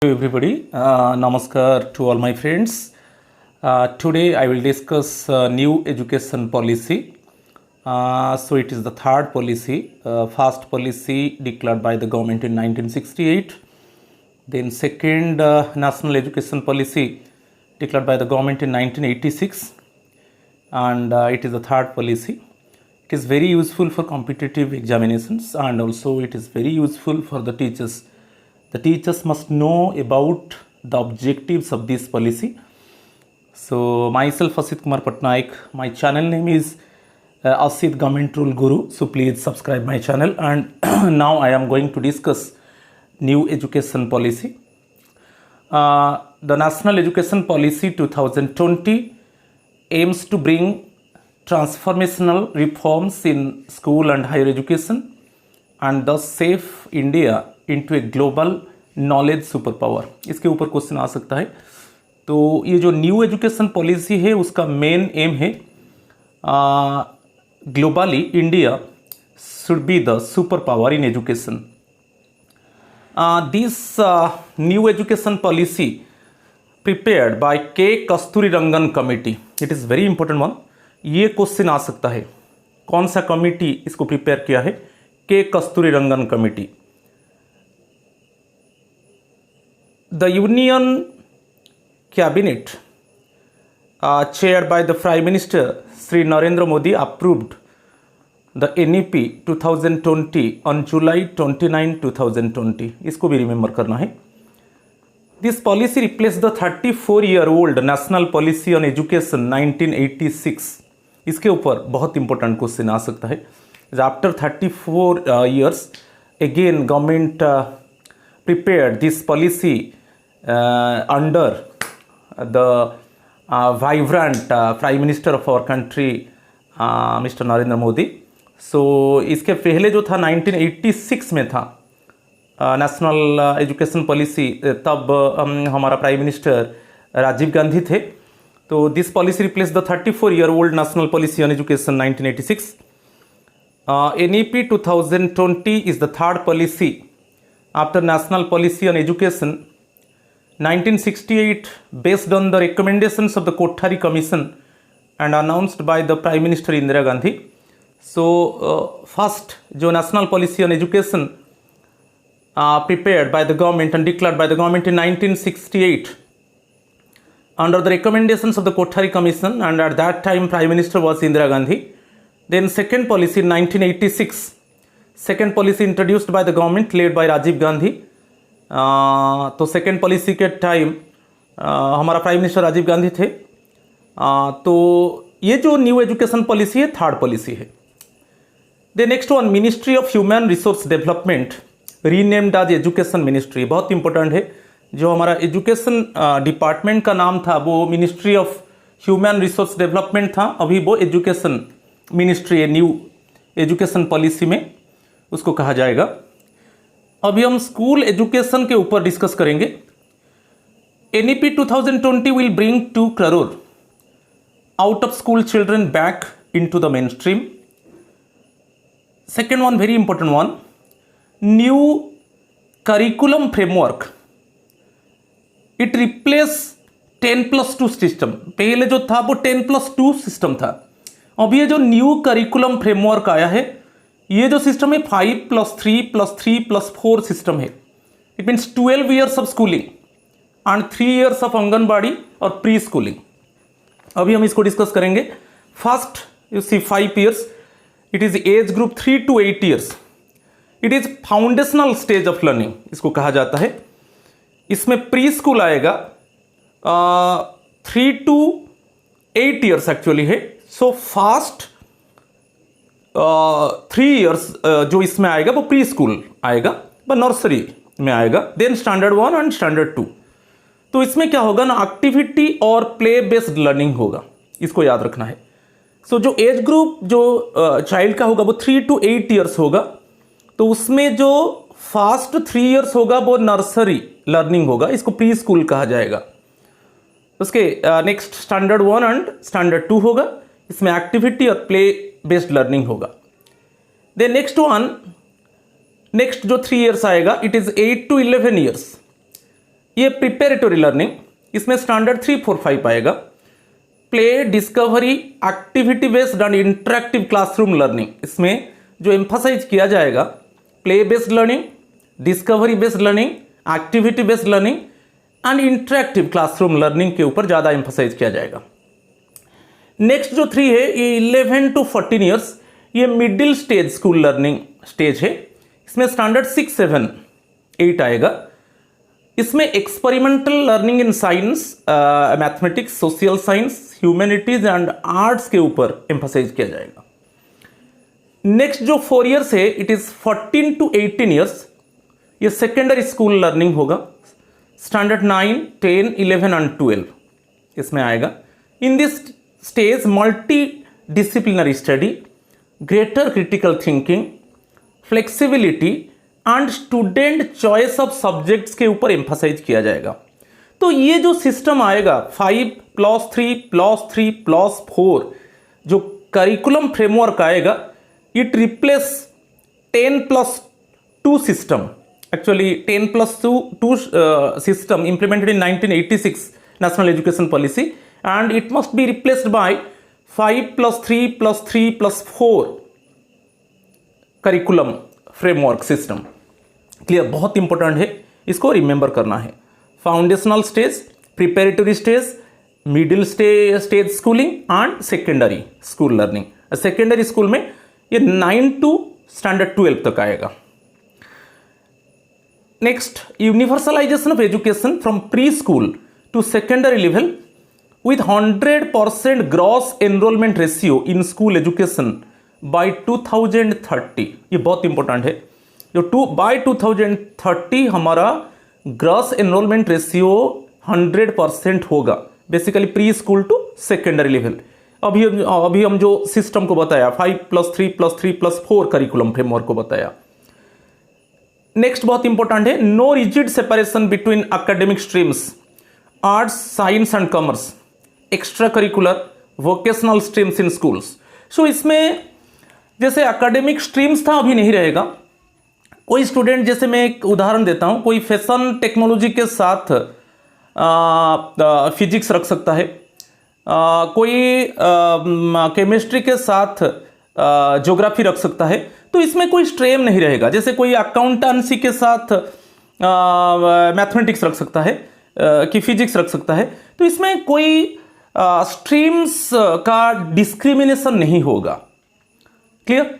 Everybody, namaskar to all my friends. Today I will discuss new education policy. So it is the third policy. First policy declared by the government in 1968. Then second national education policy declared by the government in 1986. And it is the third policy. It is very useful for competitive examinations, and also it is very useful for the teachers. The teachers must know about the objectives of this policy. So myself Asit Kumar Patnaik, my channel name is Asit Government Rule Guru. So please subscribe my channel, and now I am going to discuss new education policy. The National Education Policy 2020 aims to bring transformational reforms in school and higher education and thus shape India into a global knowledge super power. इसके ऊपर question आ सकता है. तो ये जो new education policy है उसका मेन एम है globally India should be the super power in education. This new education policy prepared by K Kasturirangan committee. It is very important one. ये क्वेश्चन आ सकता है, कौन सा कमेटी इसको प्रिपेयर किया है? के Kasturirangan committee. The Union Cabinet, chaired by the Prime Minister Sri Narendra Modi, approved the NEP 2020 on July 29, 2020. इसको भी रिमेंबर करना है. This policy replaced the 34-year-old National Policy on Education 1986. इसके ऊपर बहुत इंपॉर्टेंट क्वेश्चन आ सकता है. After 34 years, again government prepared this policy under the vibrant Prime Minister of our country, Mr. Narendra Modi. So इसके पहले जो था 1986 में था नेशनल एजुकेशन पॉलिसी, तब हमारा प्राइम मिनिस्टर राजीव गांधी थे. तो this policy replace the 34-year-old national policy on education 1986. NEP 2020 is the third policy after national policy on education 1968, based on the recommendations of the Kothari Commission and announced by the Prime Minister Indira Gandhi. So first जो national policy on education prepared by the government and declared by the government in 1968 under the recommendations of the Kothari Commission, and at that time Prime Minister was Indira Gandhi. Then second policy in 1986, second policy introduced by the government led by Rajiv Gandhi. तो second policy के time हमारा prime minister Rajiv Gandhi थे. तो ये जो new education policy है third policy है. The next one, ministry of human resource development renamed as education ministry. बहुत इंपॉर्टेंट है. जो हमारा एजुकेशन डिपार्टमेंट का नाम था वो ministry of human resource development था. अभी वो एजुकेशन मिनिस्ट्री है. न्यू एजुकेशन पॉलिसी में उसको कहा जाएगा. अभी हम स्कूल एजुकेशन के ऊपर डिस्कस करेंगे. NEP 2020 will bring 2 crore out of school children back into the main stream. Second one, very important one, new curriculum framework. It replace 10+2 system. पहले जो था वो 10+2 सिस्टम था. अभी ये जो न्यू करिकुलम फ्रेमवर्क आया है, ये जो सिस्टम है 5+3+3+4 सिस्टम है. It means 12 years of schooling and 3 years of anganwadi और प्री स्कूलिंग. अभी हम इसको डिस्कस करेंगे. First you see 5 years. It is age group 3 to 8 years. It is foundational stage of learning इसको कहा जाता है. इसमें प्री स्कूल आएगा 3 to 8 years एक्चुअली है. सो फास्ट 3 years जो इसमें आएगा वो प्री स्कूल आएगा, व नर्सरी में आएगा. Then standard 1 and standard 2. तो इसमें क्या होगा ना, एक्टिविटी और प्ले बेस्ड लर्निंग होगा. इसको याद रखना है. सो जो एज ग्रुप जो चाइल्ड का होगा वो 3 to 8 years होगा. तो उसमें जो फास्ट 3 years होगा वो नर्सरी लर्निंग होगा. इसको प्री स्कूल कहा जाएगा. उसके नेक्स्ट स्टैंडर्ड 1 एंड स्टैंडर्ड 2 होगा. इसमें एक्टिविटी और प्ले बेस्ड लर्निंग होगा. देन नेक्स्ट वन, नेक्स्ट जो 3 years आएगा, इट इज 8 to 11 years. ये प्रिपेरेटरी लर्निंग, इसमें स्टैंडर्ड 3, 4, 5 आएगा। Play, discovery, activity based and interactive classroom learning, इसमें जो एम्फसाइज किया जाएगा play based learning, discovery based learning, activity based learning and interactive classroom learning के ऊपर ज़्यादा एम्फसाइज किया जाएगा। नेक्स्ट जो 3 है ये 11 to 14 ईयर्स, ये middle stage school learning stage है। इसमें स्टैंडर्ड 6, 7, 8 आएगा। इसमें experimental learning in science, mathematics, social science, humanities and arts के ऊपर एम्फसाइज किया जाएगा। नेक्स्ट जो 4 ईयर्स है इट इज 14 to 18 ईयर्स, ये सेकेंडरी स्कूल लर्निंग होगा। स्टैंडर्ड 9, 10, 11 एंड 12 इसमें आएगा। In this stage multi disciplinary study, greater critical thinking, flexibility and student choice of subjects के ऊपर एम्फसाइज किया जाएगा। तो ये जो सिस्टम आएगा 5+3+3+4 जो करिकुलम फ्रेमवर्क आएगा, it replace 10+2 system. Actually 10+2 system implemented in 1986 National Education Policy, and it must be replaced by 5+3+3+4 curriculum framework system. Clear, बहुत इंपॉर्टेंट है, इसको रिमेंबर करना है। Foundational stage, preparatory stage, middle stage schooling and secondary school learning. Secondary school में ये 9 to standard 12 तक आएगा। Next, universalization of education from preschool to secondary level with 100% gross enrollment ratio in school education by 2030। ये बहुत important है। जो bye 2030 हमारा gross enrolment ratio 100% होगा, basically pre school to secondary level. अभी हम जो सिस्टम को बताया 5+3+3+4 करिकुलम फ्रेमवर्क को बताया। नेक्स्ट बहुत इंपॉर्टेंट है, no rigid separation between academic streams, arts, science and commerce, extra curricular, vocational streams in schools. So इसमें जैसे एकेडमिक स्ट्रीम्स था अभी नहीं रहेगा। कोई स्टूडेंट, जैसे मैं एक उदाहरण देता हूं, कोई फैशन टेक्नोलॉजी के साथ फिजिक्स रख सकता है, कोई केमिस्ट्री के साथ ज्योग्राफी रख सकता है। तो इसमें कोई स्ट्रीम नहीं रहेगा। जैसे कोई अकाउंटेंसी के साथ मैथमेटिक्स रख सकता है कि फिजिक्स रख सकता है। तो इसमें कोई स्ट्रीम्स का डिस्क्रिमिनेशन नहीं होगा। Clear?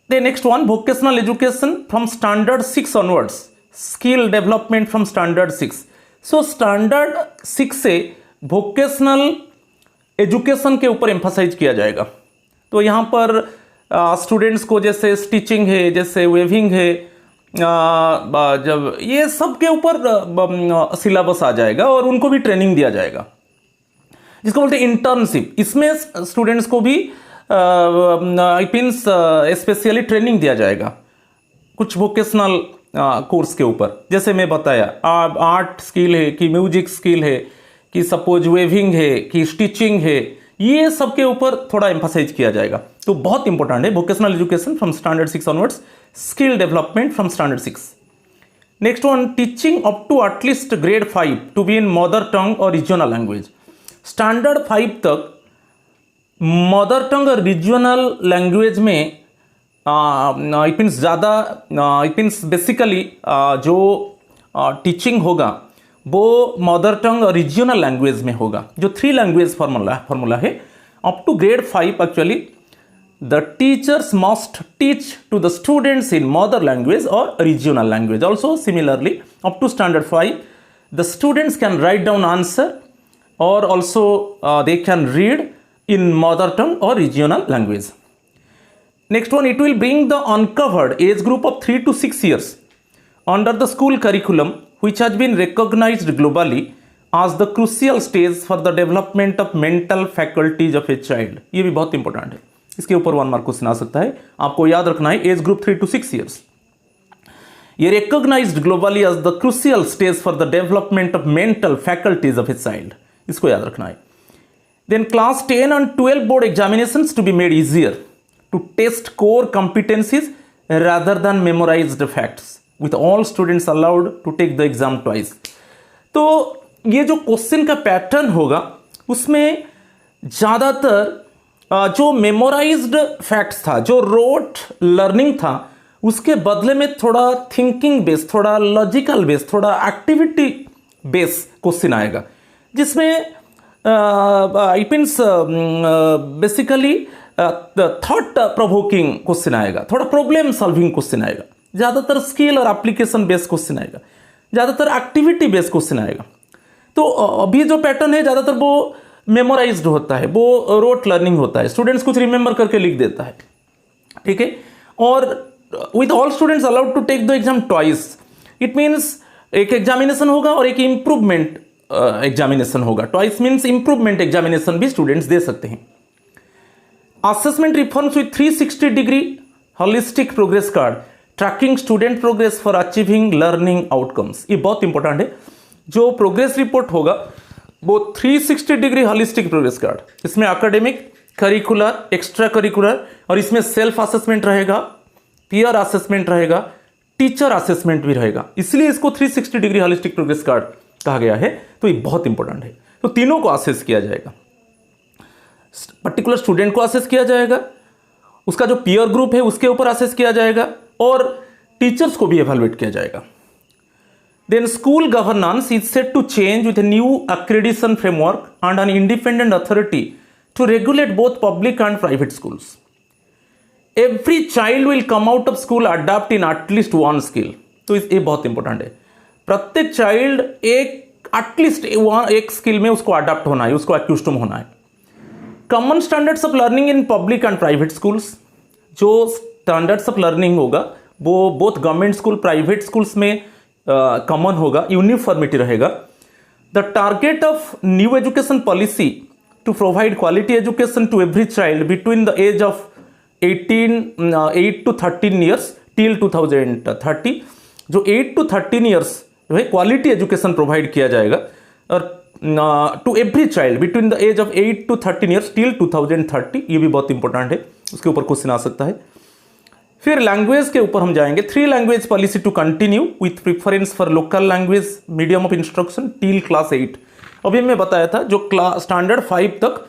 The next one, vocational education from standard 6 onwards, skill development from standard 6। So standard 6 से वोकेशनल एजुकेशन के ऊपर एम्फसाइज किया जाएगा। तो यहाँ पर स्टूडेंट्स को जैसे स्टिचिंग है, जैसे वेविंग है, जब ये सब के ऊपर सिलेबस आ जाएगा और उनको भी ट्रेनिंग दिया जाएगा, जिसको बोलते हैं इंटर्नशिप। इसमें स्टूडेंट्स को भी स्पेशली ट्रेनिंग दिया जाएगा कुछ वोकेशनल कोर्स के ऊपर। जैसे मैं बताया आर्ट स्किल है कि म्यूजिक स्किल है कि सपोज वेविंग है कि स्टिचिंग है, ये सब के ऊपर थोड़ा एम्फसाइज किया जाएगा। तो बहुत इंपॉर्टेंट है vocational education from standard 6 onwards, skill development from standard 6। Next one, teaching up to at least grade 5 to be in mother tongue और रीजनल लैंग्वेज। स्टैंडर्ड 5 तक मदर टंग और रीजनल लैंग्वेज में इट मीन्स ज़्यादा, it means basically जो teaching होगा वो mother tongue और regional language में होगा। जो 3 लैंग्वेज फार्मूला है up to grade 5, actually the teachers must teach to the students in mother language और regional language. Also similarly up to standard 5 the students can write down answer और also they can read in mother tongue or regional language. Next one, it will bring the uncovered age group of 3 to 6 years under the school curriculum, which has been recognized globally as the crucial stage for the development of mental faculties of a child. ये भी बहुत important है, इसके ऊपर 1 mark question आ सकता है। आपको याद रखना है एज ग्रुप 3 to 6 years, ये recognized globally as the crucial stage for the development of mental faculties of a child, इसको याद रखना है। Then class 10 and 12 board examinations to be made easier to test core competencies rather than memorized facts, with all students allowed to take the exam twice. तो ये जो question का pattern होगा उसमें ज़्यादातर जो मेमोराइज्ड फैक्ट्स था, जो रोट लर्निंग था, उसके बदले में थोड़ा थिंकिंग बेस, थोड़ा लॉजिकल बेस, थोड़ा एक्टिविटी बेस क्वेश्चन आएगा, जिसमें it means basically thought provoking question आएगा, थोड़ा प्रॉब्लम सॉल्विंग क्वेश्चन आएगा, ज़्यादातर स्किल और एप्लीकेशन बेस्ड क्वेश्चन आएगा, ज़्यादातर एक्टिविटी बेस्ड क्वेश्चन आएगा। तो अभी जो पैटर्न है ज़्यादातर वो मेमोराइज्ड होता है, वो रोट लर्निंग होता है, स्टूडेंट्स कुछ रिमेंबर करके लिख देता है, ठीक है। और with all students allowed to take the exam twice, it means एक एग्जामिनेशन होगा और एक इम्प्रूवमेंट एग्जामिनेशन होगा। ट्वाइस मीन्स इम्प्रूवमेंट एग्जामिनेशन भी स्टूडेंट्स दे सकते हैं। Assessment reforms with 360 degree holistic progress card tracking student progress for achieving learning outcomes, ये बहुत इंपॉर्टेंट है। जो प्रोग्रेस रिपोर्ट होगा वो 360 डिग्री होलिस्टिक प्रोग्रेस कार्ड, इसमें एकेडमिक, करिकुलर, एक्स्ट्रा करिकुलर और इसमें सेल्फ असेसमेंट रहेगा, पीयर असेसमेंट रहेगा, टीचर असेसमेंट भी रहेगा, इसलिए इसको 360 डिग्री होलिस्टिक प्रोग्रेस कार्ड कहा गया है। तो ये बहुत इंपॉर्टेंट है। तो तीनों को असेस किया जाएगा, पर्टिकुलर स्टूडेंट को असेस किया जाएगा, उसका जो पीयर ग्रुप है उसके ऊपर असेस किया जाएगा और टीचर्स को भी एवेलुएट किया जाएगा। Then school governance is set to change with a new accreditation framework and an independent authority to regulate both public and private schools. Every child will come out of school adept in at least one skill. तो ये बहुत important है। प्रत्येक child एक at least एक skill में उसको adapt होना है, उसको एक्यूस्टम होना है। Common standards of learning in public and private schools, जो स्टैंडर्ड्स ऑफ लर्निंग होगा वो both government school, private schools में कॉमन होगा, यूनिफॉर्मिटी रहेगा। The target of new education policy to provide quality education to every child between the age of 8 to 13 years till 2030, जो 8 to 13 years जो है quality education provide किया जाएगा और to every child between the age of 8 to 13 years till 2030, ये भी बहुत important है, उसके ऊपर क्वेश्चन आ सकता है। फिर लैंग्वेज के ऊपर हम जाएंगे, 3 language policy to continue with preference for local language medium of instruction till class 8। अभी मैं बताया था जो क्लास स्टैंडर्ड 5 तक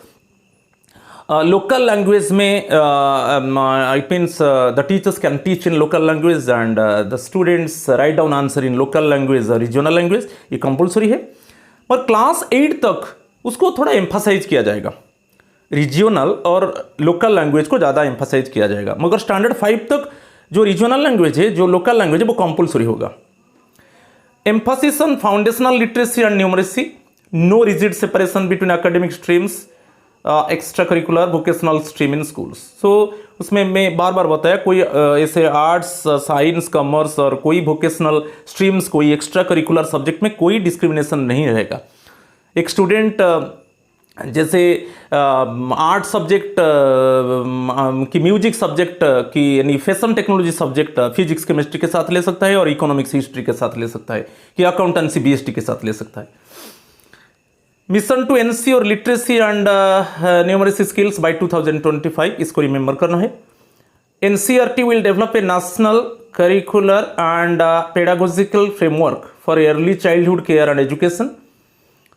लोकल लैंग्वेज में it means the teachers can teach in local language and the students right down answer in local language, regional language, ये compulsory है। और क्लास 8 तक उसको थोड़ा एम्फासाइज किया जाएगा, रीजनल और लोकल लैंग्वेज को ज़्यादा एम्फासाइज किया जाएगा, मगर स्टैंडर्ड 5 तक जो रीजनल लैंग्वेज है, जो लोकल लैंग्वेज है, वो कंपल्सरी होगा। Emphasis on foundational literacy and numeracy, no rigid separation between academic streams, extra curricular, vocational stream in schools. So उसमें मैं बार बार बताया, कोई ऐसे आर्ट्स, साइंस, कॉमर्स और कोई वोकेशनल स्ट्रीम्स, कोई एक्स्ट्रा करिकुलर सब्जेक्ट में कोई डिस्क्रिमिनेशन नहीं रहेगा। एक स्टूडेंट जैसे आर्ट सब्जेक्ट की, म्यूजिक सब्जेक्ट की, यानी fashion technology subject physics chemistry के साथ ले सकता है और इकोनॉमिक्स हिस्ट्री के साथ ले सकता है, कि अकाउंटेंसी बीएसटी के साथ ले सकता है। Mission to ensure literacy and numeracy skills by 2025, इसको रिमेंबर करना है। NCERT will develop a national curricular and pedagogical framework for early childhood care and education.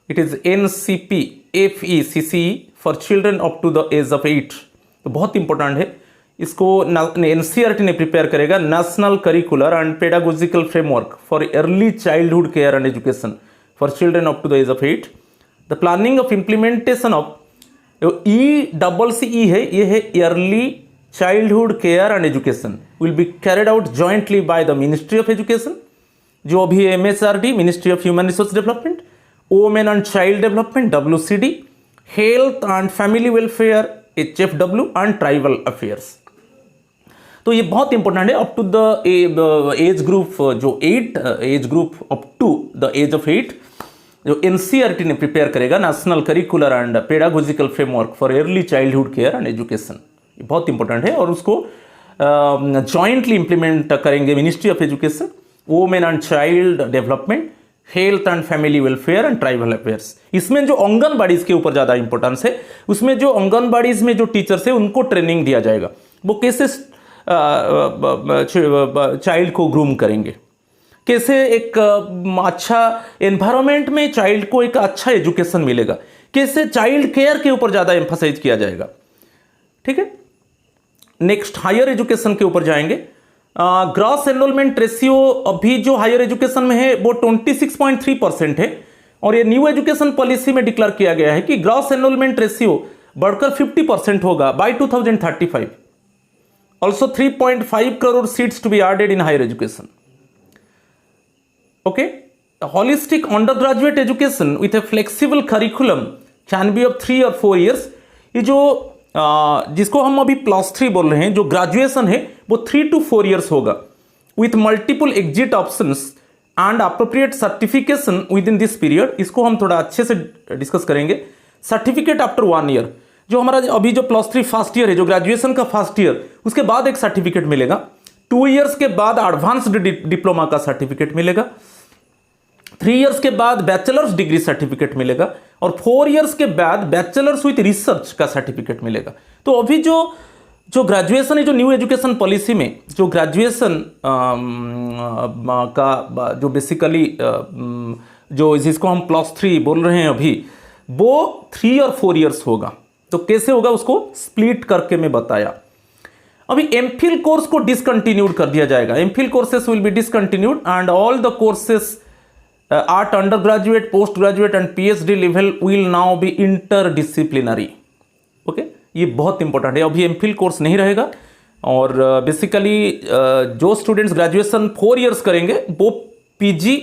It is NCPFECCE for children up to the age of 8। तो बहुत important है, इसको NCERT ने prepare करेगा, national curricular and pedagogical framework for early childhood care and education for children up to the age of 8। The planning of implementation of ECCE है, ये है early childhood care and education, will be carried out jointly by the ministry of education, जो अभी MHRD, ministry of human resource development, women and child development WCD, health and family welfare HFW and tribal affairs. तो ये बहुत important है। Up to the age group, जो 8 age group up to the age of 8, जो NCERT ने prepare करेगा, national curricular and pedagogical framework for early childhood care and education, ये बहुत इंपॉर्टेंट है। और उसको जॉइंटली इंप्लीमेंट करेंगे ministry of education, women and child development, health and family welfare and tribal affairs. इसमें जो आंगनबाड़ीज के ऊपर ज़्यादा इंपॉर्टेंस है, उसमें जो आंगनबाड़ीज में जो टीचर्स है उनको ट्रेनिंग दिया जाएगा, वो कैसे चाइल्ड को ग्रूम करेंगे, कैसे एक अच्छा एनवायरनमेंट में चाइल्ड को एक अच्छा एजुकेशन मिलेगा, कैसे चाइल्ड केयर के ऊपर ज़्यादा एम्फसाइज किया जाएगा। ठीक है, नेक्स्ट हायर एजुकेशन के ऊपर जाएंगे। ग्रॉस एनरोलमेंट रेशियो अभी जो हायर एजुकेशन में है वो 26.3% है, और ये न्यू एजुकेशन पॉलिसी में डिक्लेयर किया गया है कि ग्रॉस एनरोलमेंट रेशियो बढ़कर 50% होगा by 2035। Also 3.5 crore seats to be added in higher education. Okay, holistic undergraduate education with a flexible curriculum can be of 3 और 4 ईयर्स। ये जो जिसको हम अभी +3 बोल रहे हैं, जो ग्रेजुएशन है वो 3 to 4 ईयर्स होगा with multiple exit options and appropriate certification with in this period. इसको हम थोड़ा अच्छे से डिस्कस करेंगे। सर्टिफिकेट आफ्टर 1 ईयर, जो हमारा अभी जो +3 फर्स्ट ईयर है, जो ग्रेजुएशन का फर्स्ट ईयर, उसके बाद एक सर्टिफिकेट मिलेगा। 2 ईयर्स के बाद एडवांस्ड डिप्लोमा का सर्टिफिकेट मिलेगा। 3 ईयर्स के बाद बैचलर्स डिग्री सर्टिफिकेट मिलेगा, और 4 ईयर्स के बाद बैचलर्स विथ रिसर्च का सर्टिफिकेट मिलेगा। तो अभी जो ग्रेजुएशन है, जो न्यू एजुकेशन पॉलिसी में जो ग्रेजुएशन का जो बेसिकली जो जिसको हम +3 बोल रहे हैं अभी, वो 3 और 4 ईयर्स होगा। तो कैसे होगा उसको स्प्लिट करके मैं बताया। अभी एमफिल कोर्स को डिसकंटिन्यूड कर दिया जाएगा। MPhil courses will be discontinued and all the courses at undergraduate, postgraduate and PhD level will now be interdisciplinary। Okay, ये बहुत इंपॉर्टेंट है। अभी एमफिल कोर्स नहीं रहेगा, और बेसिकली जो स्टूडेंट्स ग्रेजुएशन 4 ईयर्स करेंगे वो पीजी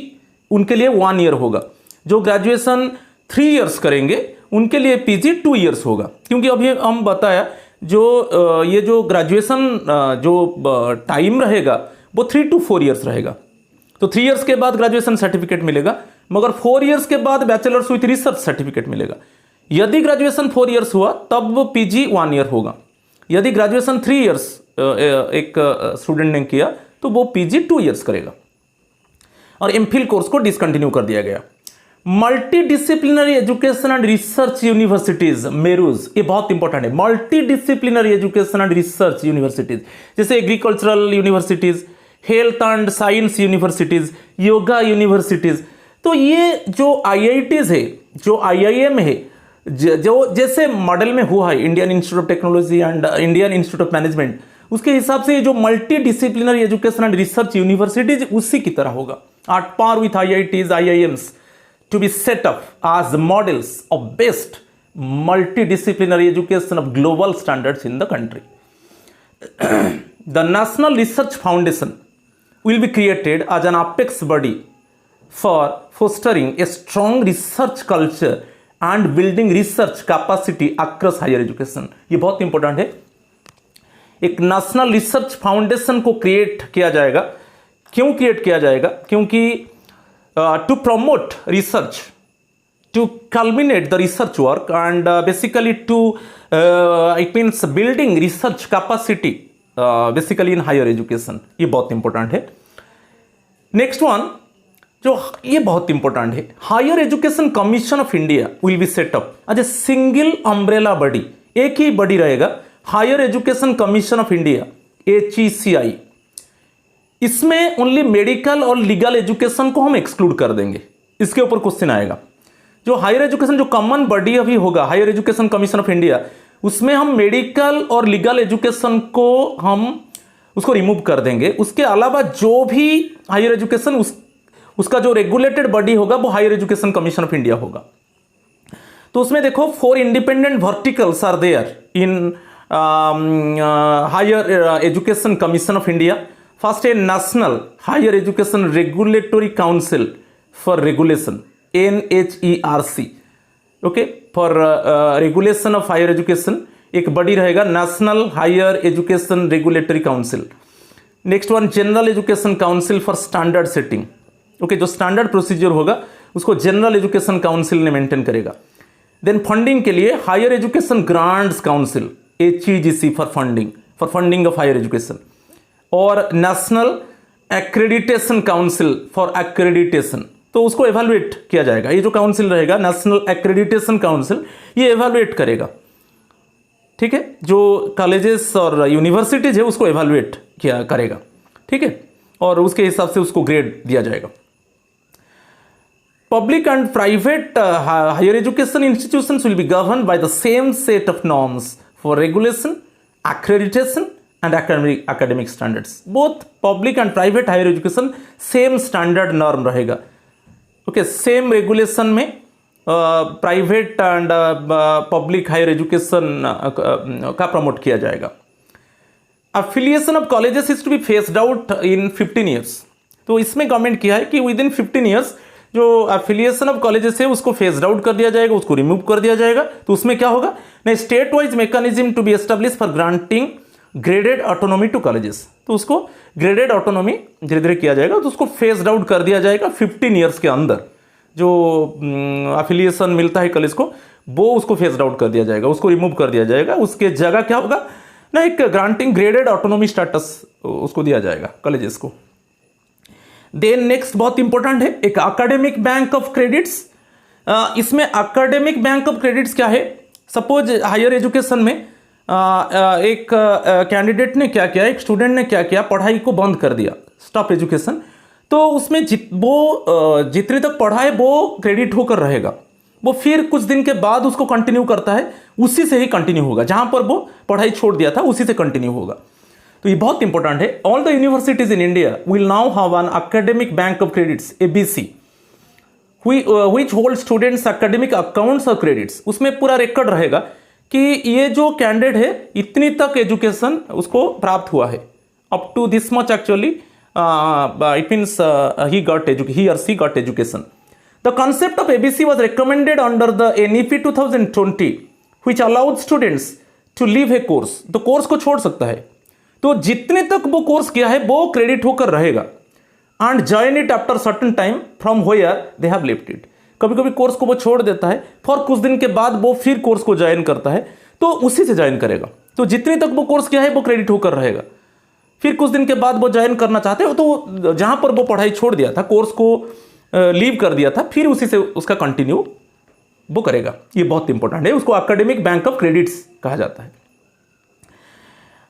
उनके लिए 1 ईयर होगा। जो ग्रेजुएशन 3 ईयर्स करेंगे उनके लिए पीजी 2 ईयर्स होगा, क्योंकि अभी हम बताया जो ये जो ग्रेजुएशन जो टाइम रहेगा वो 3 to 4 ईयर्स रहेगा। तो 3 ईयर्स के बाद ग्रेजुएशन सर्टिफिकेट मिलेगा, मगर 4 ईयर्स के बाद बैचलर्स विथ रिसर्च सर्टिफिकेट मिलेगा। यदि ग्रेजुएशन 4 ईयर्स हुआ तब वो पीजी 1 ईयर होगा। यदि ग्रेजुएशन 3 ईयर्स एक स्टूडेंट ने किया तो वो पीजी 2 ईयर्स करेगा। और एमफिल कोर्स को डिसकंटिन्यू कर दिया गया। Multi disciplinary education and research universities, MERUs, ये बहुत इंपॉर्टेंट है। Multi disciplinary education and research universities, जैसे agricultural universities, health and science universities, yoga universities. तो ये जो आईआईटीज है, जो आईआईएम है, जो जैसे मॉडल में हुआ है Indian institute of technology and Indian institute of management, उसके हिसाब से जो multi disciplinary education and research universities उसी की तरह होगा, at par with IITs, IIMs, to be set up as models of best multidisciplinary education of global standards in the country. The National Research Foundation will be created as an apex body for fostering a strong research culture and building research capacity across higher education. ये बहुत important है। एक national research foundation को create किया जाएगा। क्यों create किया जाएगा? क्योंकि to promote research, to culminate the research work and basically to it means building research capacity basically in higher education। ये बहुत इंपॉर्टेंट है। नेक्स्ट वन जो ये बहुत इंपॉर्टेंट है, higher education commission of India will be set up as a single umbrella body. एक ही body रहेगा, higher education commission of India, HECI। इसमें ओनली मेडिकल और लीगल एजुकेशन को हम एक्सक्लूड कर देंगे। इसके ऊपर क्वेश्चन आएगा। जो हायर एजुकेशन जो कॉमन बॉडी अभी होगा, higher education commission of India, उसमें हम मेडिकल और लीगल एजुकेशन को हम उसको रिमूव कर देंगे। उसके अलावा जो भी हायर एजुकेशन उसका जो रेगुलेटेड बॉडी होगा वो higher education commission of India होगा। तो उसमें देखो 4 independent verticals are there in higher education commission of India. First, a National Higher Education Regulatory Council for Regulation, NHERC, okay, for regulation of higher education। एक body रहेगा national higher education regulatory council. Next one general education council for standard setting, okay, जो standard procedure होगा उसको general education council ने maintain करेगा। Then funding के लिए higher education grants council, HEGC, for funding of higher education. और national accreditation council for accreditation, तो उसको एवेलुएट किया जाएगा। ये जो काउंसिल रहेगा नेशनल एक्रेडिटेशन काउंसिल, ये एवेलुएट करेगा, ठीक है, जो कॉलेजेस और यूनिवर्सिटीज है उसको एवेलुएट किया करेगा, ठीक है। और उसके हिसाब से उसको ग्रेड दिया जाएगा। Public and private higher education institutions will be governed by the same set of norms for regulation, accreditation and academic standards. Both public and private higher education same standard norm रहेगा। Okay, same regulation में private and public higher education का promote किया जाएगा। Affiliation of colleges is to be phased out in 15 years. तो इसमें government किया है कि विद इन 15 ईयर्स जो एफिलिएशन ऑफ कॉलेजेस है उसको फेस्ड आउट कर दिया जाएगा, उसको रिमूव कर दिया जाएगा। तो उसमें क्या होगा ना, state wise mechanism to be establish for granting graded autonomy to colleges. तो उसको ग्रेडेड ऑटोनॉमी धीरे धीरे किया जाएगा, तो उसको फेस्ड आउट कर दिया जाएगा 15 ईयर्स के अंदर। जो एफिलिएशन मिलता है कॉलेज को वो उसको फेस्ड आउट कर दिया जाएगा, उसको रिमूव कर दिया जाएगा। उसके जगह क्या होगा ना, एक ग्रांटिंग ग्रेडेड ऑटोनॉमी स्टेटस उसको दिया जाएगा कॉलेजेस को। देन नेक्स्ट बहुत इंपॉर्टेंट है एक एकेडमिक बैंक ऑफ क्रेडिट्स। इसमें एकेडमिक बैंक ऑफ क्रेडिट्स क्या है, सपोज हायर एजुकेशन में एक कैंडिडेट ने क्या किया, एक स्टूडेंट ने क्या किया, पढ़ाई को बंद कर दिया, स्टॉप एजुकेशन। तो उसमें वो जितने तक पढ़ा है वो क्रेडिट होकर रहेगा, वो फिर कुछ दिन के बाद उसको कंटिन्यू करता है, उसी से ही कंटिन्यू होगा, जहां पर वो पढ़ाई छोड़ दिया था उसी से कंटिन्यू होगा। तो ये बहुत इंपॉर्टेंट है। All the universities in India will now have an academic bank of credits ABC which hold students academic accounts और क्रेडिट्स। उसमें पूरा रिकॉर्ड रहेगा कि ये जो कैंडिडेट है इतनी तक एजुकेशन उसको प्राप्त हुआ है, up to this much actually it means he or she got education. The concept of ABC was recommended under the NEP 2020 which allowed students to leave a course. तो कोर्स को छोड़ सकता है, तो जितने तक वो कोर्स किया है वो क्रेडिट होकर रहेगा and join it after certain time from where they have left it. कभी कभी कोर्स को वो छोड़ देता है, फॉर कुछ दिन के बाद वो फिर कोर्स को ज्वाइन करता है, तो उसी से ज्वाइन करेगा। तो जितने तक वो कोर्स किया है वो क्रेडिट होकर रहेगा। फिर कुछ दिन के बाद वो ज्वाइन करना चाहते हो तो जहां पर वो पढ़ाई छोड़ दिया था, कोर्स को लीव कर दिया था, फिर उसी से उसका कंटिन्यू वो करेगा। ये बहुत इंपॉर्टेंट है, उसको एकेडमिक बैंक ऑफ क्रेडिट्स कहा जाता है।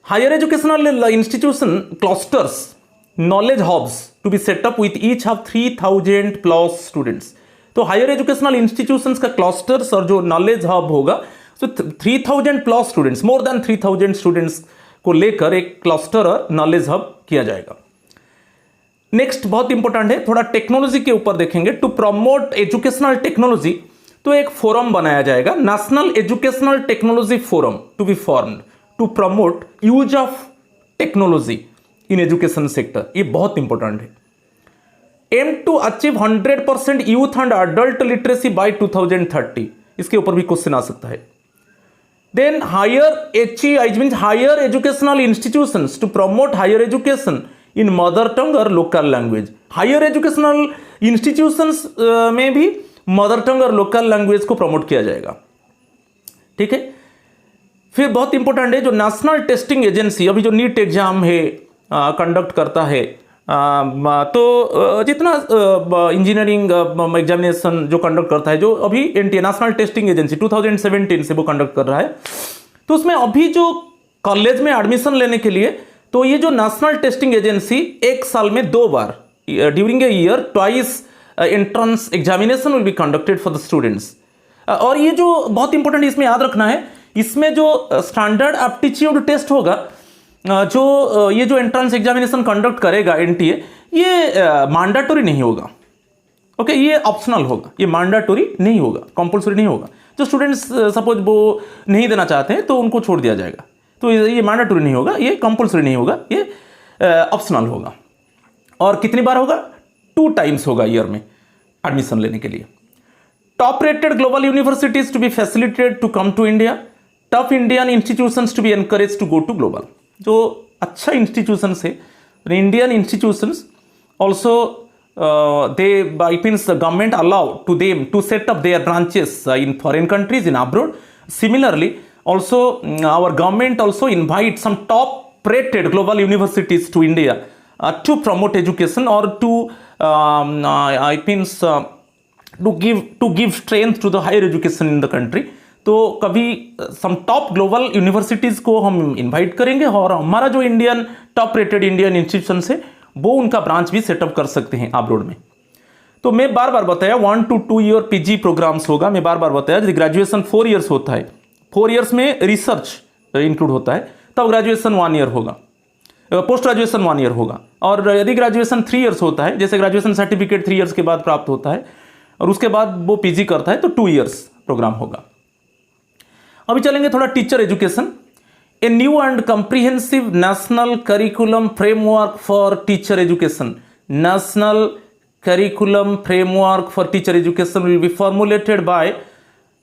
Higher educational institution clusters knowledge hubs to be set up with each of 3000 plus students. तो हायर एजुकेशनल इंस्टीट्यूशंस का क्लस्टर्स और जो नॉलेज हब होगा तो 3000 plus students, more than 3000 students को लेकर एक क्लस्टर और नॉलेज हब किया जाएगा। नेक्स्ट बहुत इंपॉर्टेंट है, थोड़ा टेक्नोलॉजी के ऊपर देखेंगे। टू प्रमोट एजुकेशनल टेक्नोलॉजी, तो एक फोरम बनाया जाएगा, national educational technology forum to be formed to promote use of technology in education sector. ये बहुत इंपॉर्टेंट है। Aim to achieve 100% youth and adult literacy by 2030, इसके ऊपर भी क्वेश्चन आ सकता है। Then higher HEI means higher educational institutions to promote higher education in mother tongue or local language. Higher educational institutions में भी mother tongue और local language को promote किया जाएगा। ठीक है। फिर बहुत इंपॉर्टेंट है, जो नेशनल टेस्टिंग एजेंसी अभी जो नीट एग्जाम है कंडक्ट करता है, तो जितना इंजीनियरिंग एग्जामिनेशन जो कंडक्ट करता है, जो अभी एनटीए नेशनल टेस्टिंग एजेंसी 2017 से वो कंडक्ट कर रहा है, तो उसमें अभी जो कॉलेज में एडमिशन लेने के लिए, तो ये जो नेशनल टेस्टिंग एजेंसी एक साल में 2 बार during a year twice entrance examination will be conducted for the students. और ये जो बहुत इंपॉर्टेंट इसमें याद रखना है, इसमें जो स्टैंडर्ड एप्टीट्यूड टेस्ट होगा, जो ये जो एंट्रेंस एग्जामिनेशन कंडक्ट करेगा एनटीए, ये मैंडेटरी नहीं होगा। ओके, ये ऑप्शनल होगा, ये मैंडेटरी नहीं होगा, कंपलसरी नहीं होगा। जो स्टूडेंट्स सपोज वो नहीं देना चाहते हैं तो उनको छोड़ दिया जाएगा। तो ये मैंडेटरी नहीं होगा, ये कंपलसरी नहीं होगा, ये ऑप्शनल होगा। और कितनी बार होगा? 2 टाइम्स होगा ईयर में एडमिशन लेने के लिए। Top rated global universities to be facilitated to come to India, top Indian institutions to be encourage to go to global. जो अच्छा इंस्टीट्यूशंस है, Indian institutions also they it means the government allow to them to set up their branches in foreign countries, in abroad. Similarly, also our government also invite some top rated global universities to India to promote education or to it means to give strength to the higher education in the country. तो कभी सम top global universities को हम invite करेंगे और हमारा जो Indian top rated Indian institution है वो उनका ब्रांच भी सेटअप कर सकते हैं अब्रॉड में। तो मैं बार बार बताया 1 to 2 ईयर पीजी प्रोग्राम्स होगा। मैं बार बार बताया यदि ग्रेजुएशन 4 ईयर्स होता है, 4 ईयर्स में रिसर्च इंक्लूड होता है, तब ग्रेजुएशन 1 ईयर होगा, पोस्ट ग्रेजुएशन 1 ईयर होगा। और यदि ग्रेजुएशन 3 ईयर्स होता है, जैसे ग्रेजुएशन सर्टिफिकेट 3 ईयर्स के बाद प्राप्त होता है और उसके बाद वो पीजी करता है, तो 2 ईयर्स प्रोग्राम होगा। अभी चलेंगे थोड़ा teacher education. A new and comprehensive national curriculum framework for teacher education, national curriculum framework for teacher education will be formulated by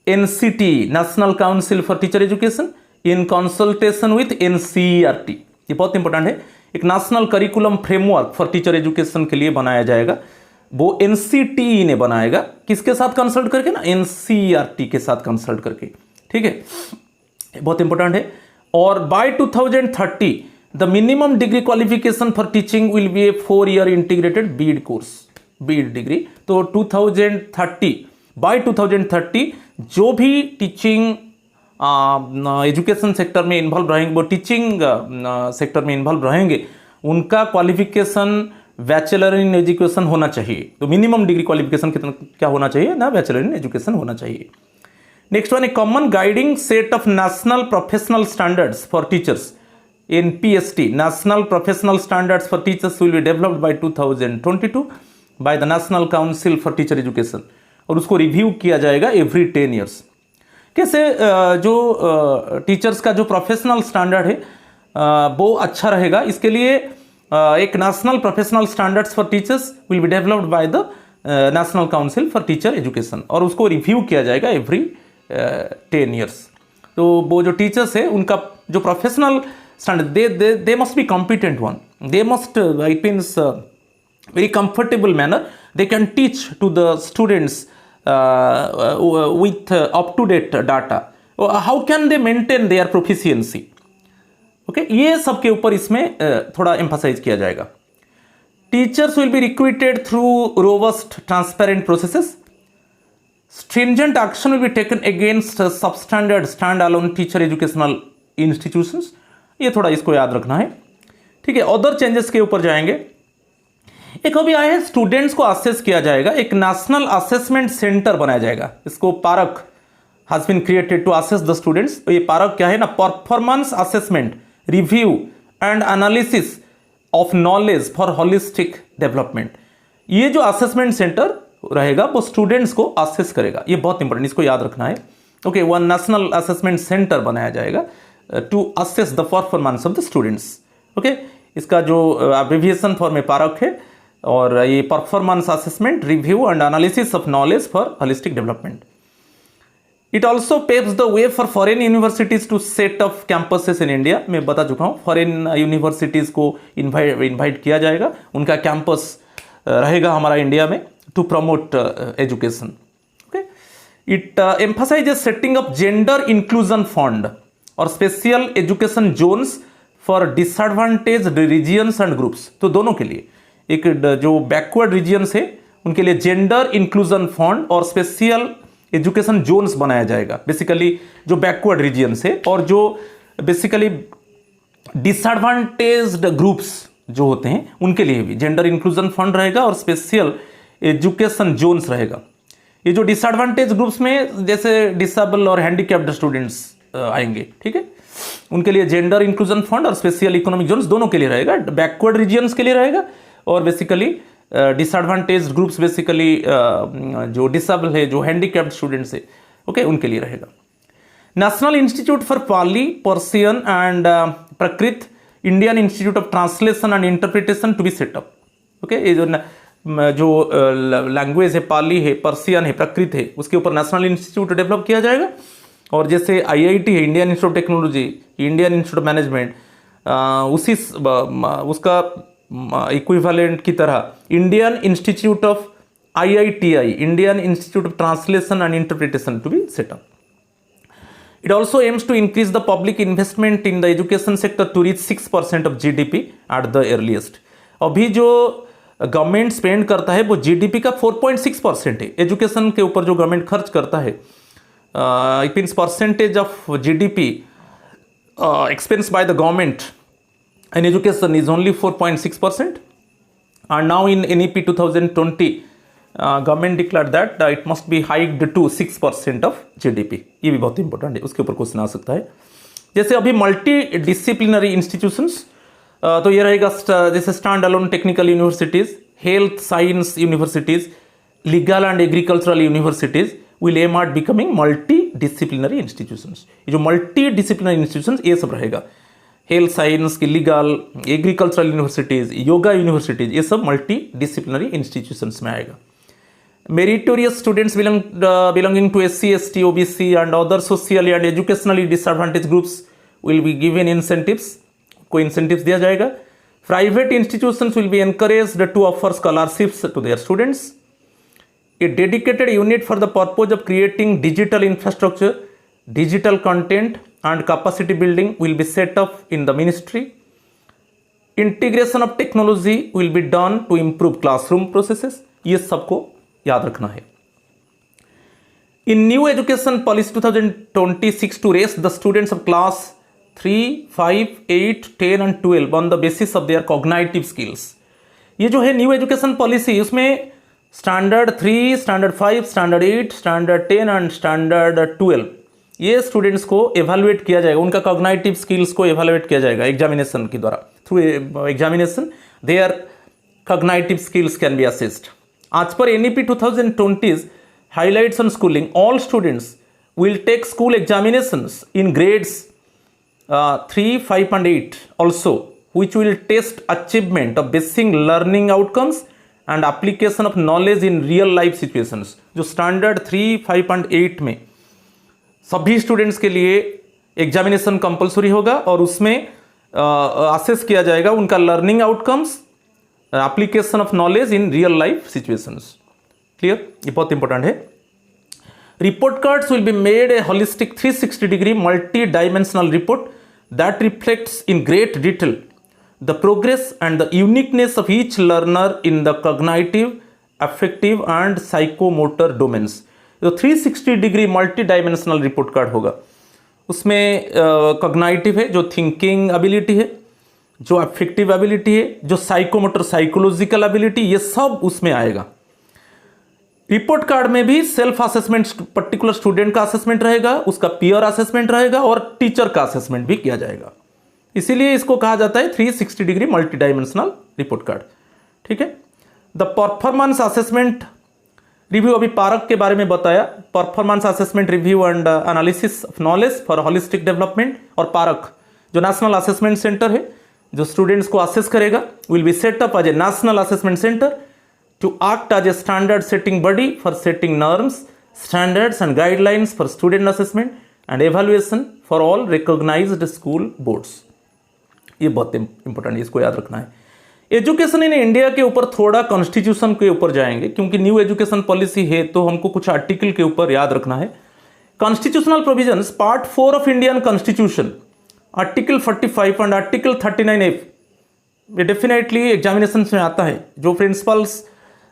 NCT, National Council for Teacher Education, in consultation with NCERT। ये बहुत important है। एक national curriculum framework for teacher education के लिए बनाया जाएगा, वो NCTE ने बनाएगा। किसके साथ कंसल्ट करके ना, NCERT के साथ कंसल्ट करके, ठीक है, बहुत इंपॉर्टेंट है। और by 2030 the minimum degree qualification for teaching will be a 4 year integrated B Ed course, B Ed degree. तो 2030, बाय 2030 जो भी टीचिंग एजुकेशन सेक्टर में इन्वॉल्व रहेंगे, वो टीचिंग सेक्टर में इन्वॉल्व रहेंगे, उनका क्वालिफिकेशन बैचलर इन एजुकेशन होना चाहिए। तो मिनिमम डिग्री क्वालिफिकेशन कितना क्या होना चाहिए ना, बैचलर इन एजुकेशन होना चाहिए। Next one, A common guiding set of national professional standards for teachers, NPST, National Professional Standards for Teachers will be developed by 2022 by the National Council for Teacher Education, और उसको review किया जाएगा every 10 years. कैसे जो teachers का जो professional standard है वो अच्छा रहेगा, इसके लिए एक national professional standards for teachers will be developed by the national council for teacher education, और उसको रिव्यू किया जाएगा एवरी 10 ईयर्स। तो वो जो टीचर्स है उनका जो professional standard, they must be competent one, they must it means very comfortable manner they can teach to the students with up to date data, how can they maintain their proficiency, okay, ये सब के ऊपर इसमें थोड़ा emphasize किया जाएगा। Teachers will be recruited through robust transparent processes, stringent action will be taken against substandard standalone teacher educational institutions, ये थोड़ा इसको याद रखना है, ठीक है। अदर चेंजेस के ऊपर जाएंगे। एक अभी आया है, स्टूडेंट्स को असेस किया जाएगा, एक नेशनल असेसमेंट सेंटर बनाया जाएगा, इसको PARAKH has been created to assess the students. तो ये पारक क्या है ना, performance assessment review and analysis of knowledge for holistic development. ये जो असेसमेंट सेंटर रहेगा वो स्टूडेंट्स को असेस करेगा, ये बहुत इंपॉर्टेंट, इसको याद रखना है। Okay, one national assessment centre बनाया जाएगा to assess the performance of the students. Okay, इसका जो एब्रिविएशन फॉर में पारक है, और ये performance assessment review and analysis of knowledge for holistic development. It also paves the way for foreign universities to set up campuses in India. मैं बता चुका हूँ, फॉरेन यूनिवर्सिटीज को इन्वाइट किया जाएगा, उनका कैंपस रहेगा हमारा इंडिया में to promote education. Okay, it emphasizes setting up gender inclusion fund और special education zones for disadvantaged regions and groups. तो दोनों के लिए, एक जो बैकवर्ड रीजियंस है उनके लिए जेंडर इंक्लूजन फंड और स्पेशल एजुकेशन जोन्स बनाया जाएगा। बेसिकली जो बैकवर्ड रीजियंस है और जो बेसिकली डिसएडवांटेज्ड ग्रुप्स जो होते हैं उनके लिए भी जेंडर इंक्लूजन फंड रहेगा और स्पेशल एजुकेशन जोन्स रहेगा। ये जो डिसएडवांटेज ग्रुप्स में जैसे डिसेबल और हैंडीकैप्ड स्टूडेंट्स आएंगे, ठीक है, उनके लिए जेंडर इंक्लूजन फंड और स्पेशल इकोनॉमिक जोन्स दोनों के लिए रहेगा, बैकवर्ड रीजियंस के लिए रहेगा, और बेसिकली डिसएडवांटेज ग्रुप्स बेसिकली जो डिसेबल है, जो हैंडीकैप्ड स्टूडेंट्स है, ओके, उनके लिए रहेगा। National institute for Pali, Persian and Prakrit, Indian institute of translation and interpretation to be set up. Okay, ये जो लैंग्वेज है, पाली है, पर्सियन है, प्रकृत है, उसके ऊपर नेशनल इंस्टीट्यूट डेवलप किया जाएगा। और जैसे IIT है, Indian institute of technology, Indian institute of management, उसी उसका इक्विवेलेंट की तरह Indian institute of IITI, Indian institute of translation and interpretation to be set up. It also aims to increase the public investment in the education sector to reach 6% of GDP at the earliest. अभी जो government spend करता है वो GDP का 4.6% है। Education के ऊपर जो गवर्नमेंट खर्च करता है, it means percentage of GDP expense by the government in education is only 4.6%। and now in NEP 2020 government declare that it must be hiked to 6% of GDP। ये भी बहुत इंपॉर्टेंट है, उसके ऊपर क्वेश्चन आ सकता है। जैसे अभी मल्टी डिसिप्लिनरी इंस्टीट्यूशंस, तो ये रहेगा जैसे stand alone technical universities, health science universities, legal and agricultural universities will aim at becoming multidisciplinary institutions. ये जो मल्टी डिसिप्लिनरी इंस्टीट्यूशंस ये सब रहेगा, हेल्थ साइंस की, legal, agricultural universities, yoga universities, ये सब मल्टी डिसिप्लिनरी इंस्टीट्यूशंस में आएगा। Meritorious students belonging to SC, ST, OBC and other socially and educationally disadvantaged groups will be given incentives, को incentives दिया जाएगा। Private institutions will be encouraged to offer scholarships to their students. A dedicated unit for the purpose of creating digital infrastructure, digital content and capacity building will be set up in the ministry. Integration of technology will be done to improve classroom processes. ये सबको याद रखना है। In new education policy 2026 to race the students of class 3, 5, 8, 10 and 12 on the basis of their cognitive skills. ये जो है new education policy, उसमें standard 3, standard 5, standard 8, standard 10 and standard 12 ये स्टूडेंट्स को एवेलुएट किया जाएगा, उनका कॉग्निटिव स्किल्स को एवेलुएट किया जाएगा एग्जामिनेशन के द्वारा। Through examination there cognitive skills can be assessed. As per NEP 2020's highlights on schooling, all students will take school examinations in grades 3, 5 and 8 also, which will test achievement of basic learning outcomes and application of knowledge in real life situations। जो standard 3, 5 and 8 में सभी students के लिए examination compulsory होगा और उसमें assess किया जाएगा उनका learning outcomes, application of knowledge in real life situations. Clear, ये बहुत इंपॉर्टेंट है। Report cards will be made a holistic 360 degree multidimensional report that reflects in great detail the progress and the uniqueness of each learner in the cognitive, affective and psychomotor domains. तो 360 degree multidimensional report card होगा, उसमें cognitive है, जो thinking ability है, जो affective ability है, जो psychomotor psychological ability, ये सब उसमें आएगा। रिपोर्ट कार्ड में भी सेल्फ असेसमेंट, पर्टिकुलर स्टूडेंट का असेसमेंट रहेगा, उसका पीयर असेसमेंट रहेगा और टीचर का असेसमेंट भी किया जाएगा। इसीलिए इसको कहा जाता है 360 degree multidimensional report card. ठीक है। द परफॉर्मेंस असेसमेंट रिव्यू, अभी पारक के बारे में बताया, performance assessment review and analysis of knowledge for holistic development. और पारक जो नेशनल असेसमेंट सेंटर है, जो स्टूडेंट्स को असेस करेगा, will be set up as a national assessment centre to act as a standard setting body for setting norms, standards and guidelines for student assessment and evaluation for all recognised school boards. ये बहुत important है, इसको याद रखना है। Education in India के ऊपर थोड़ा कॉन्स्टिट्यूशन के ऊपर जाएंगे, क्योंकि न्यू एजुकेशन पॉलिसी है तो हमको कुछ आर्टिकल के ऊपर याद रखना है। Constitutional provisions, part 4 of Indian constitution, article 45 and article 39F, ये डेफिनेटली एग्जामिनेशन में आता है। जो प्रिंसिपल्स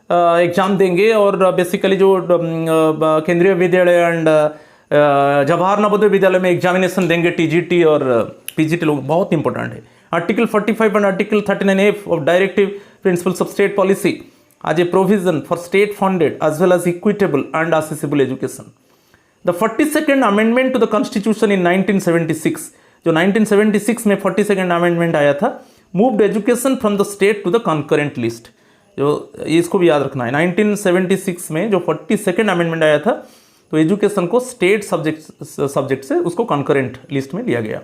एग्जाम देंगे और बेसिकली जो केंद्रीय विद्यालय एंड जवाहर नवोदय विद्यालय में एग्जामिनेशन देंगे, TGT और PGT लोग, बहुत इंपॉर्टेंट है। Article 45 and article 39F of directive principles of state policy as a provision for state funded as well as equitable and accessible education. The 42nd amendment to the constitution in 1976, जो 1976 में 42nd amendment आया था, moved education from the state to the concurrent list। जो इसको भी याद रखना है, 1976 में जो 42nd amendment आया था तो एजुकेशन को स्टेट सब्जेक्ट से उसको कंकरेंट लिस्ट में लिया गया।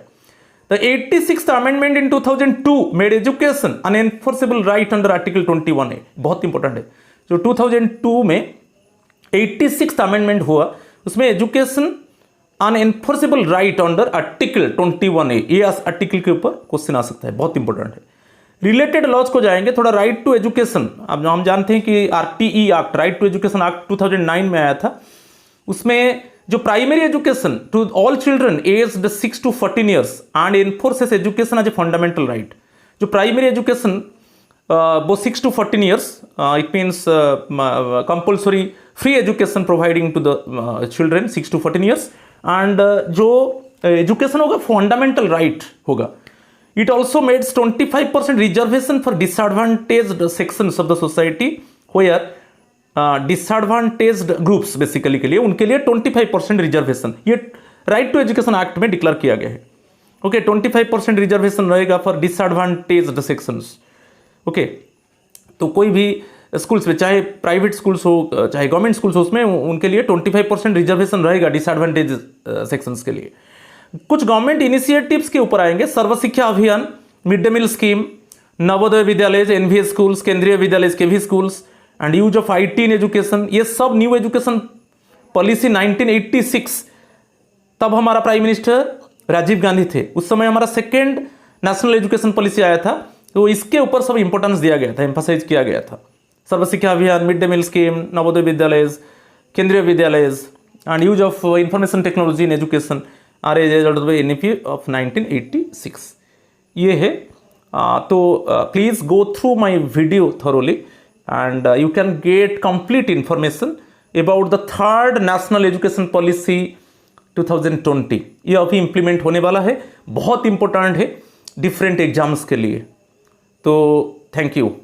The 86th amendment in 2002 made education an enforceable right under Article 21A, बहुत इंपॉर्टेंट है। जो 2002 में 86th amendment हुआ, उसमें education an enforceable right under article 21A, ये आर्टिकल के ऊपर क्वेश्चन आ सकता है, बहुत इंपॉर्टेंट है। रिलेटेड लॉज को जाएंगे थोड़ा। राइट टू एजुकेशन, अब हम जानते हैं कि RTE act, right to education act 2009 में आया था। उसमें जो primary education to all children aged 6 to 14 years and enforces education as a fundamental right. जो प्राइमरी एजुकेशन वो 6 to 14 years, it means compulsory free education providing to the children 6 to 14 years, and जो एजुकेशन होगा fundamental right होगा। It also made 25% reservation for disadvantaged sections of the society where disadvantaged groups basically के लिए उनके लिए 25% reservation ये right to education act में डिक्लेयर किया गया है. ओके 25% रिजर्वेशन रहेगा फॉर डिसएडवांटेज्ड सेक्शंस. ओके तो कोई भी स्कूल्स में चाहे प्राइवेट स्कूल्स हो चाहे गवर्नमेंट स्कूल्स हो उसमें उनके लिए 25% रिजर्वेशन रहेगा डिसएडवांटेज सेक्शंस के लिए. कुछ गवर्नमेंट इनिशिएटिव्स के ऊपर आएंगे. Sarva Shiksha Abhiyan, mid day meal scheme, Navodaya Vidyalaya, NVS schools, Kendriya Vidyalaya KV schools and use of IT in education. ये सब न्यू एजुकेशन पॉलिसी 1986 तब हमारा प्राइम मिनिस्टर राजीव गांधी थे. उस समय हमारा सेकेंड नेशनल एजुकेशन पॉलिसी आया था तो इसके ऊपर सब इंपॉर्टेंस दिया गया था, एम्फासाइज किया गया था. Sarva Shiksha Abhiyan, mid day meal scheme, Navodaya Vidyalaya, Kendriya Vidyalaya and use of information technology in education are as NEP of 1986 ये है. तो please go through my video thoroughly and you can get complete information about the third national education policy 2020. ये अभी implement होने वाला है, बहुत important है डिफरेंट एग्जाम्स के लिए. तो थैंक यू.